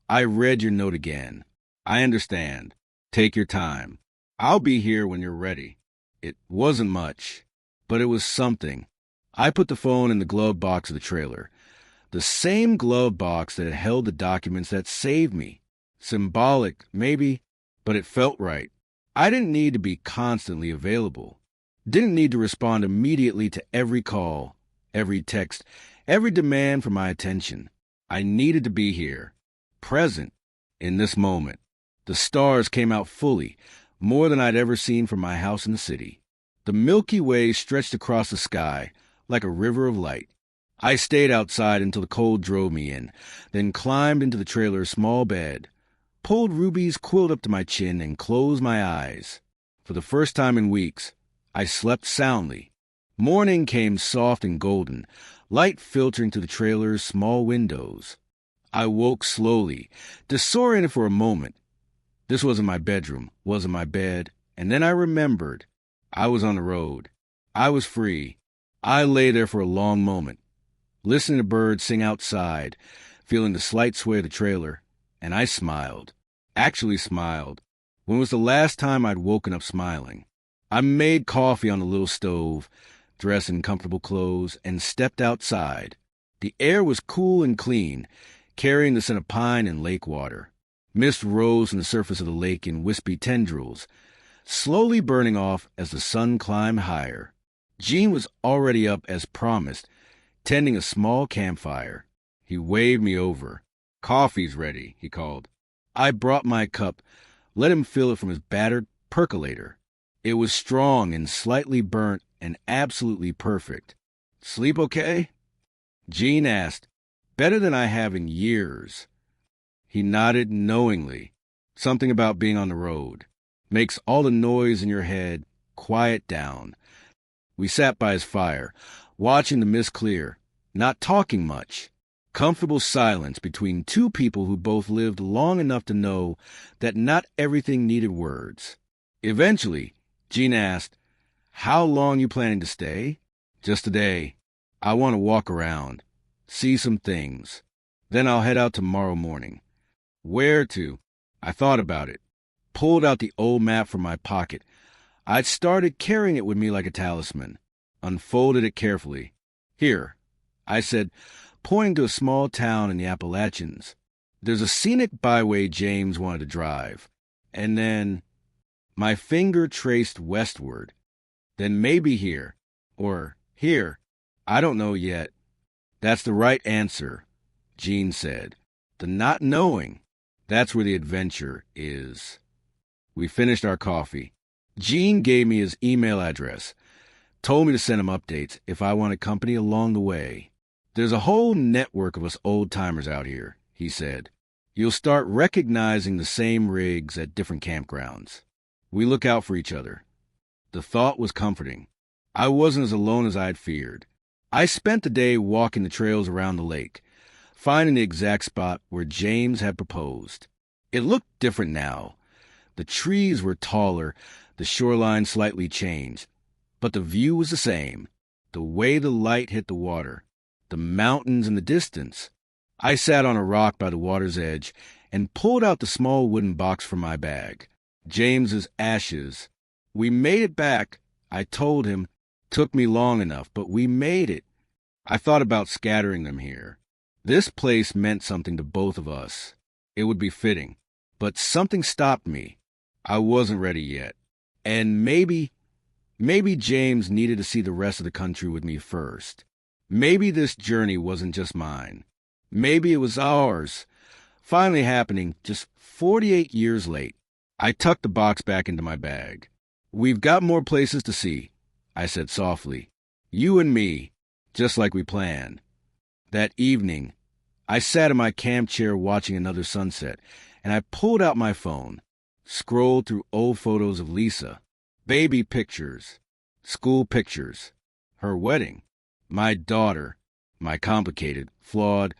I read your note again. I understand. Take your time. I'll be here when you're ready. It wasn't much, but it was something. I put the phone in the glove box of the trailer. The same glove box that had held the documents that saved me. Symbolic, maybe, but it felt right. I didn't need to be constantly available. Didn't need to respond immediately to every call, every text, every demand for my attention. I needed to be here, present, in this moment. The stars came out fully, more than I'd ever seen from my house in the city. The Milky Way stretched across the sky like a river of light. I stayed outside until the cold drove me in, then climbed into the trailer's small bed, pulled Ruby's quilt up to my chin, and closed my eyes. For the first time in weeks, I slept soundly. Morning came soft and golden, light filtering through the trailer's small windows. I woke slowly, disoriented for a moment. This wasn't my bedroom, wasn't my bed, and then I remembered. I was on the road. I was free. I lay there for a long moment, listening to birds sing outside, feeling the slight sway of the trailer, And I smiled. Actually smiled. When was the last time I'd woken up smiling? I made coffee on the little stove, dressed in comfortable clothes, and stepped outside. The air was cool and clean, carrying the scent of pine and lake water. Mist rose from the surface of the lake in wispy tendrils, slowly burning off as the sun climbed higher. Gene was already up as promised, tending a small campfire. He waved me over. "Coffee's ready," he called. I brought my cup, let him fill it from his battered percolator. It was strong and slightly burnt and absolutely perfect. "Sleep okay?" Gene asked. "Better than I have in years." He nodded knowingly. Something about being on the road makes all the noise in your head quiet down. We sat by his fire, watching the mist clear, not talking much. Comfortable silence between two people who both lived long enough to know that not everything needed words. Eventually, Gene asked, "How long you planning to stay?" "Just a day. I want to walk around, see some things. Then I'll head out tomorrow morning." "Where to?" I thought about it, pulled out the old map from my pocket. I'd started carrying it with me like a talisman, unfolded it carefully. "Here," I said, pointing to a small town in the Appalachians. "There's a scenic byway James wanted to drive." And then my finger traced westward. "Then maybe here, or here. I don't know yet." "That's the right answer," Gene said. "The not knowing, that's where the adventure is." We finished our coffee. Gene gave me his email address, told me to send him updates if I wanted company along the way. "There's a whole network of us old-timers out here," he said. "You'll start recognizing the same rigs at different campgrounds. We look out for each other." The thought was comforting. I wasn't as alone as I had feared. I spent the day walking the trails around the lake, finding the exact spot where James had proposed. It looked different now. The trees were taller, the shoreline slightly changed, but the view was the same. The way the light hit the water, the mountains in the distance. I sat on a rock by the water's edge and pulled out the small wooden box from my bag. James's ashes. "We made it back," I told him. "Took me long enough, but we made it." I thought about scattering them here. This place meant something to both of us. It would be fitting. But something stopped me. I wasn't ready yet. And maybe James needed to see the rest of the country with me first. Maybe this journey wasn't just mine. Maybe it was ours, finally happening just 48 years late. I tucked the box back into my bag. "We've got more places to see," I said softly. "You and me, just like we planned." That evening, I sat in my camp chair watching another sunset, and I pulled out my phone, scrolled through old photos of Lisa, baby pictures, school pictures, her wedding, my daughter, my complicated, flawed,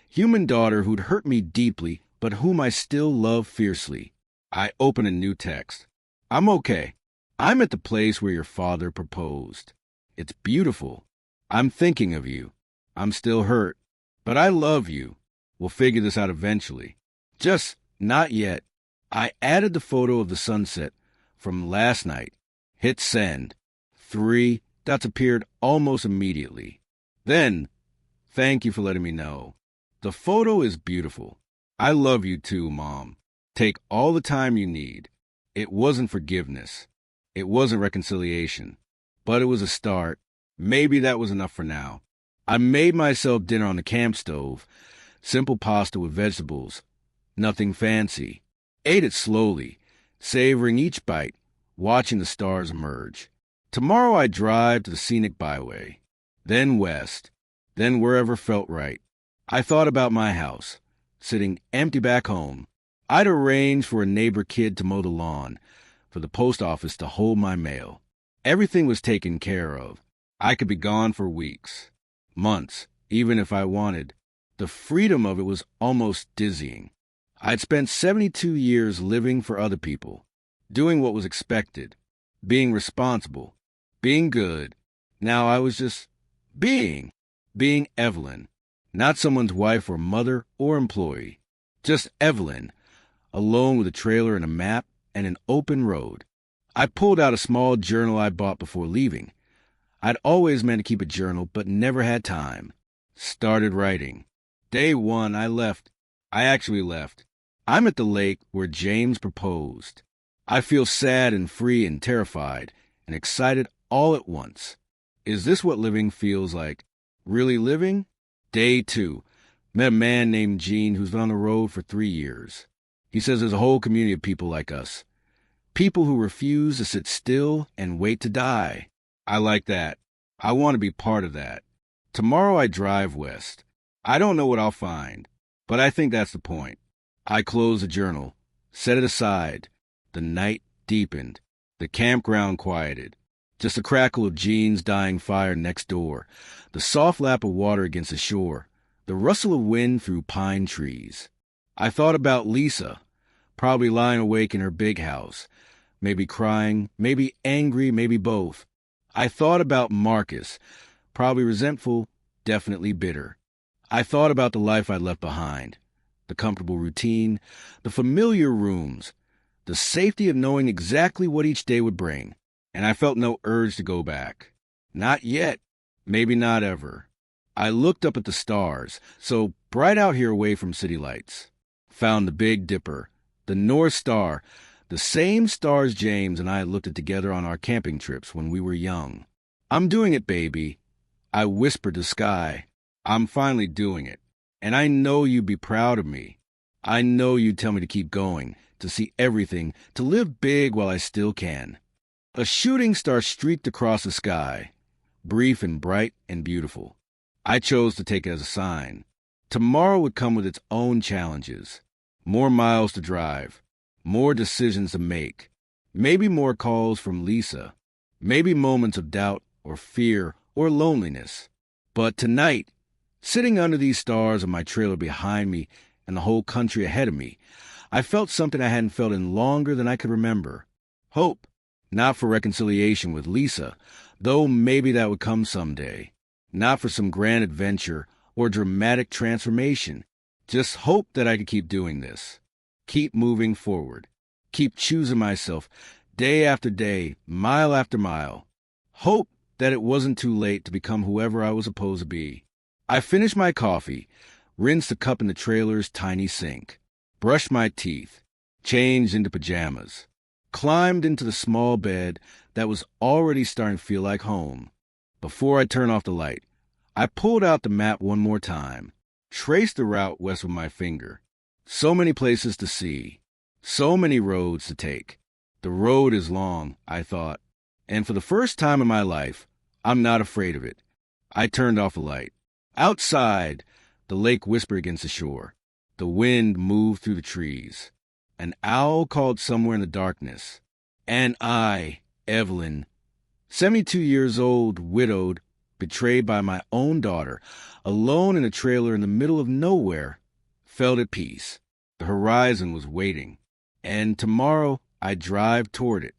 human daughter who'd hurt me deeply, but whom I still love fiercely. I opened a new text. "I'm okay. I'm at the place where your father proposed. It's beautiful. I'm thinking of you. I'm still hurt, but I love you. We'll figure this out eventually. Just not yet." I added the photo of the sunset from last night. Hit send. 3 dots appeared almost immediately. Then, "Thank you for letting me know. The photo is beautiful. I love you too, Mom. Take all the time you need." It wasn't forgiveness. It wasn't reconciliation. But it was a start. Maybe that was enough for now. I made myself dinner on the camp stove. Simple pasta with vegetables. Nothing fancy. Ate it slowly, savoring each bite, watching the stars emerge. Tomorrow I drive to the scenic byway, then west, then wherever felt right. I thought about my house, sitting empty back home. I'd arranged for a neighbor kid to mow the lawn, for the post office to hold my mail. Everything was taken care of. I could be gone for weeks, months, even if I wanted. The freedom of it was almost dizzying. I'd spent 72 years living for other people, doing what was expected, being responsible, being good. Now I was just being Evelyn, not someone's wife or mother or employee, Just Evelyn, alone with a trailer and a map and an open road. I pulled out a small journal I bought before leaving. I'd always meant to keep a journal, but never had time. Started writing. Day 1, I left. I actually left. I'm at the lake where James proposed. I feel sad and free and terrified and excited all at once. Is this what living feels like? Really living? Day 2. Met a man named Gene who's been on the road for 3 years. He says there's a whole community of people like us. People who refuse to sit still and wait to die. I like that. I want to be part of that. Tomorrow I drive west. I don't know what I'll find, but I think that's the point. I closed the journal, set it aside. The night deepened. The campground quieted. Just the crackle of Gene's dying fire next door, the soft lap of water against the shore, the rustle of wind through pine trees. I thought about Lisa, probably lying awake in her big house, maybe crying, maybe angry, maybe both. I thought about Marcus, probably resentful, definitely bitter. I thought about the life I'd left behind, the comfortable routine, the familiar rooms, the safety of knowing exactly what each day would bring, and I felt no urge to go back. Not yet, maybe not ever. I looked up at the stars, so bright out here away from city lights. Found the Big Dipper, the North Star, the same stars James and I looked at together on our camping trips when we were young. I'm doing it, baby. I whispered to Sky. I'm finally doing it. And I know you'd be proud of me. I know you'd tell me to keep going, to see everything, to live big while I still can. A shooting star streaked across the sky, brief and bright and beautiful. I chose to take it as a sign. Tomorrow would come with its own challenges. More miles to drive. More decisions to make. Maybe more calls from Lisa. Maybe moments of doubt or fear or loneliness. But tonight, sitting under these stars on my trailer behind me and the whole country ahead of me, I felt something I hadn't felt in longer than I could remember. Hope. Not for reconciliation with Lisa, though maybe that would come someday. Not for some grand adventure or dramatic transformation. Just hope that I could keep doing this. Keep moving forward. Keep choosing myself day after day, mile after mile. Hope that it wasn't too late to become whoever I was supposed to be. I finished my coffee, rinsed the cup in the trailer's tiny sink, brushed my teeth, changed into pajamas, climbed into the small bed that was already starting to feel like home. Before I turned off the light, I pulled out the map one more time, traced the route west with my finger. So many places to see, so many roads to take. The road is long, I thought, and for the first time in my life, I'm not afraid of it. I turned off the light. Outside, the lake whispered against the shore. The wind moved through the trees. An owl called somewhere in the darkness. And I, Evelyn, 72 years old, widowed, betrayed by my own daughter, alone in a trailer in the middle of nowhere, felt at peace. The horizon was waiting. And tomorrow, I drive toward it.